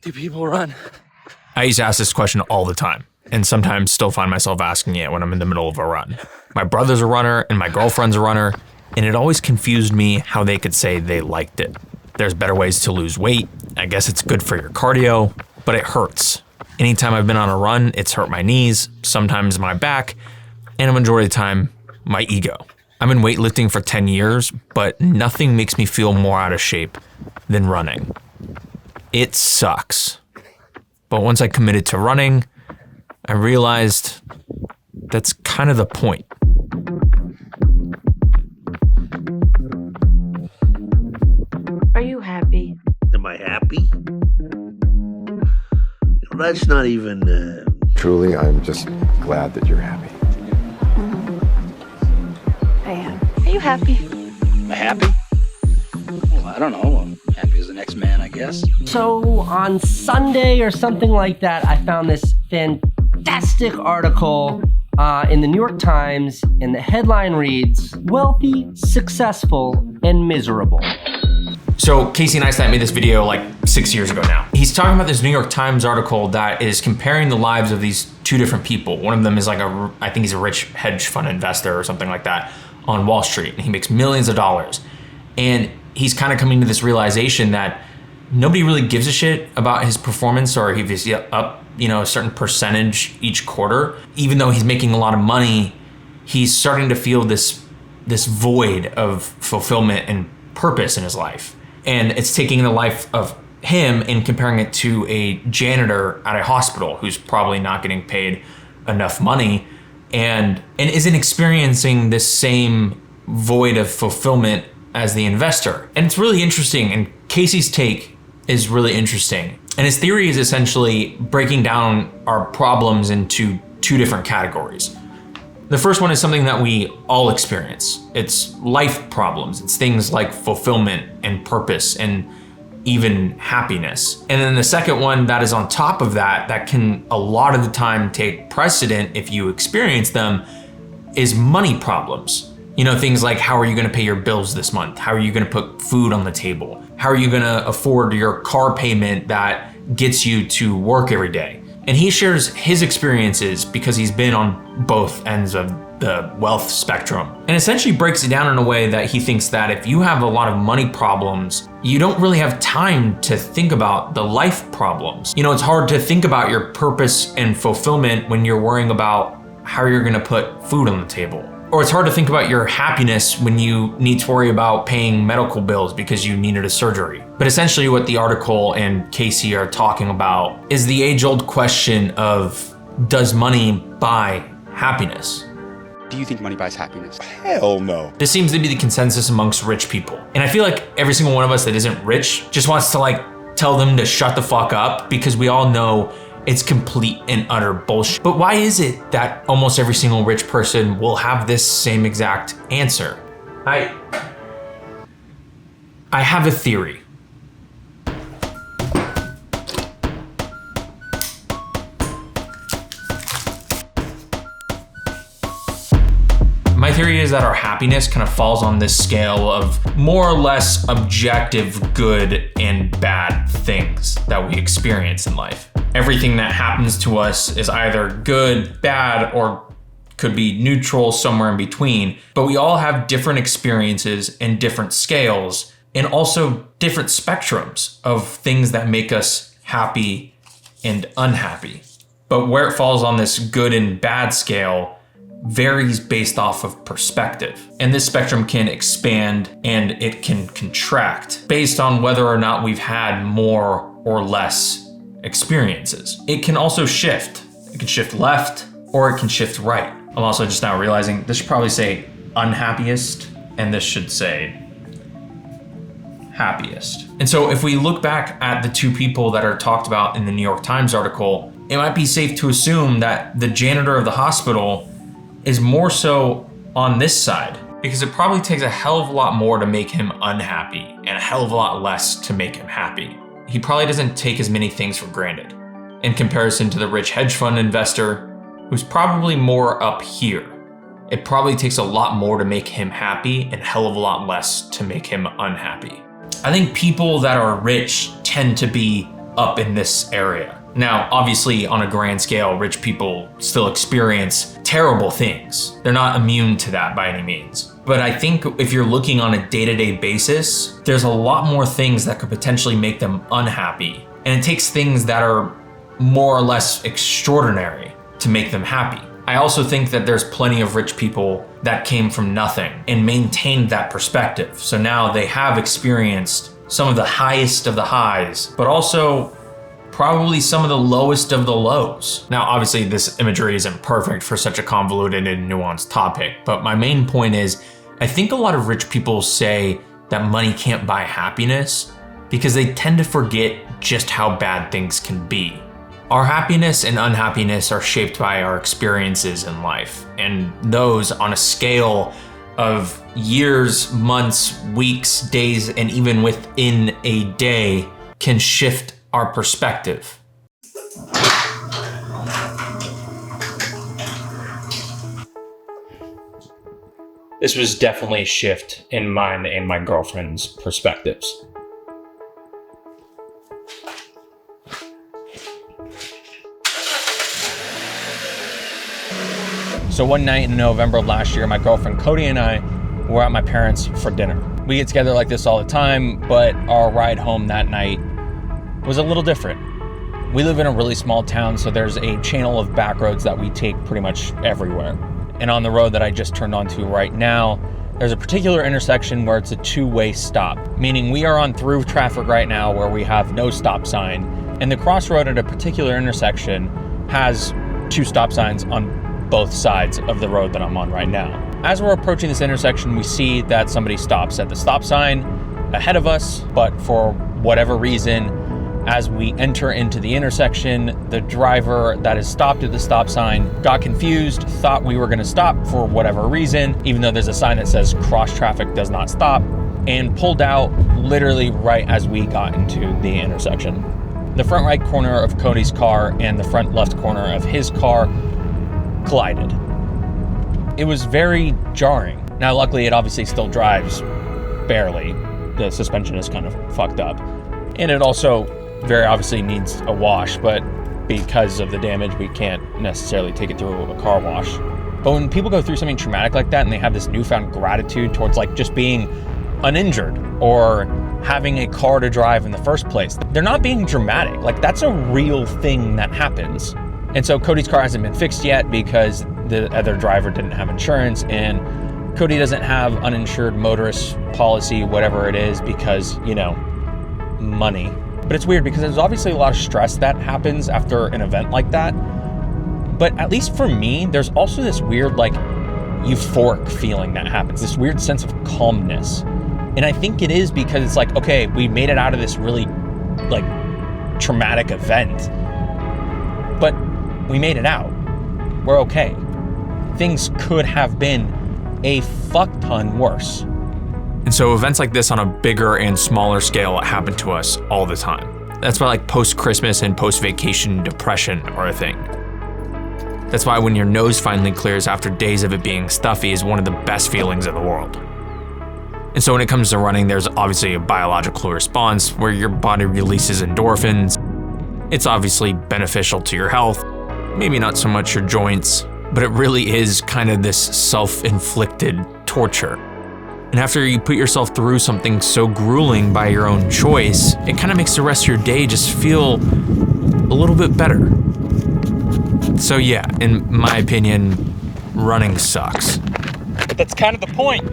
Do people run? I used to ask this question all the time, and sometimes still find myself asking it when I'm in the middle of a run. My brother's a runner and my girlfriend's a runner, and it always confused me how they could say they liked it. There's better ways to lose weight. I guess it's good for your cardio, but it hurts. Anytime I've been on a run, it's hurt my knees, sometimes my back, and a majority of the time, my ego. I've been weightlifting for 10 years, but nothing makes me feel more out of shape than running. It sucks. But once I committed to running, I realized that's kind of the point. Are you happy? Am I happy? That's not even... Truly, I'm just glad that you're happy. I am. Are you happy? Am I happy? Well, I don't know. I'm happy as the next man, I guess. So on Sunday or something like that, I found this fantastic article in the New York Times, and the headline reads, "Wealthy, Successful, and Miserable." So Casey Neistat made this video like 6 years ago now. He's talking about this New York Times article that is comparing the lives of these two different people. One of them is like I think he's a rich hedge fund investor or something like that on Wall Street, and he makes millions of dollars. And he's kind of coming to this realization that nobody really gives a shit about his performance, or if he's up, a certain percentage each quarter. Even though he's making a lot of money, he's starting to feel this void of fulfillment and purpose in his life. And it's taking the life of him and comparing it to a janitor at a hospital who's probably not getting paid enough money and isn't experiencing this same void of fulfillment as the investor. And it's really interesting, and Casey's take is really interesting. And his theory is essentially breaking down our problems into two different categories. The first one is something that we all experience. It's life problems. It's things like fulfillment and purpose and even happiness. And then the second one that is on top of that can a lot of the time take precedent if you experience them, is money problems. Things like, how are you gonna pay your bills this month? How are you gonna put food on the table? How are you gonna afford your car payment that gets you to work every day? And he shares his experiences because he's been on both ends of the wealth spectrum, and essentially breaks it down in a way that he thinks that if you have a lot of money problems, you don't really have time to think about the life problems. It's hard to think about your purpose and fulfillment when you're worrying about how you're gonna put food on the table. Or it's hard to think about your happiness when you need to worry about paying medical bills because you needed a surgery. But essentially what the article and Casey are talking about is the age-old question of, does money buy happiness? Do you think money buys happiness? Hell no. This seems to be the consensus amongst rich people. And I feel like every single one of us that isn't rich just wants to tell them to shut the fuck up, because we all know it's complete and utter bullshit. But why is it that almost every single rich person will have this same exact answer? I have a theory. My theory is that our happiness kind of falls on this scale of more or less objective good and bad things that we experience in life. Everything that happens to us is either good, bad, or could be neutral, somewhere in between. But we all have different experiences and different scales, and also different spectrums of things that make us happy and unhappy. But where it falls on this good and bad scale varies based off of perspective. And this spectrum can expand and it can contract based on whether or not we've had more or less experiences. It can also shift. It can shift left or it can shift right. I'm also just now realizing this should probably say unhappiest and this should say happiest. And so if we look back at the two people that are talked about in the New York Times article, it might be safe to assume that the janitor of the hospital is more so on this side, because it probably takes a hell of a lot more to make him unhappy and a hell of a lot less to make him happy. He probably doesn't take as many things for granted in comparison to the rich hedge fund investor who's probably more up here. It probably takes a lot more to make him happy and a hell of a lot less to make him unhappy. I think people that are rich tend to be up in this area. Now, obviously, on a grand scale, rich people still experience terrible things. They're not immune to that by any means. But I think if you're looking on a day-to-day basis, there's a lot more things that could potentially make them unhappy. And it takes things that are more or less extraordinary to make them happy. I also think that there's plenty of rich people that came from nothing and maintained that perspective. So now they have experienced some of the highest of the highs, but also probably some of the lowest of the lows. Now, obviously this imagery isn't perfect for such a convoluted and nuanced topic, but my main point is, I think a lot of rich people say that money can't buy happiness because they tend to forget just how bad things can be. Our happiness and unhappiness are shaped by our experiences in life, and those on a scale of years, months, weeks, days, and even within a day can shift our perspective. This was definitely a shift in mine and my girlfriend's perspectives. So one night in November of last year, my girlfriend Cody and I were at my parents' for dinner. We get together like this all the time, but our ride home that night was a little different. We live in a really small town, so there's a channel of back roads that we take pretty much everywhere. And on the road that I just turned onto right now, there's a particular intersection where it's a two-way stop, meaning we are on through traffic right now where we have no stop sign, and the crossroad at a particular intersection has two stop signs on both sides of the road that I'm on right now. As we're approaching this intersection, we see that somebody stops at the stop sign ahead of us, but for whatever reason, as we enter into the intersection, the driver that is stopped at the stop sign got confused, thought we were gonna stop for whatever reason, even though there's a sign that says cross traffic does not stop, and pulled out literally right as we got into the intersection. The front right corner of Cody's car and the front left corner of his car collided. It was very jarring. Now, luckily, it obviously still drives barely. The suspension is kind of fucked up. And it also very obviously needs a wash, but because of the damage, we can't necessarily take it through a car wash. But when people go through something traumatic like that and they have this newfound gratitude towards like just being uninjured or having a car to drive in the first place, they're not being dramatic. Like, that's a real thing that happens. And so Cody's car hasn't been fixed yet because the other driver didn't have insurance, and Cody doesn't have uninsured motorist policy, whatever it is, because, you know, money. But it's weird because there's obviously a lot of stress that happens after an event like that. But at least for me, there's also this weird, like, euphoric feeling that happens, this weird sense of calmness. And I think it is because it's like, okay, we made it out of this really, like, traumatic event, but we made it out. We're okay. Things could have been a fuck ton worse. And so events like this on a bigger and smaller scale happen to us all the time. That's why like post-Christmas and post-vacation depression are a thing. That's why when your nose finally clears after days of it being stuffy is one of the best feelings in the world. And so when it comes to running, there's obviously a biological response where your body releases endorphins. It's obviously beneficial to your health, maybe not so much your joints, but it really is kind of this self-inflicted torture. And after you put yourself through something so grueling by your own choice, it kind of makes the rest of your day just feel a little bit better. So yeah, in my opinion, running sucks. But that's kind of the point.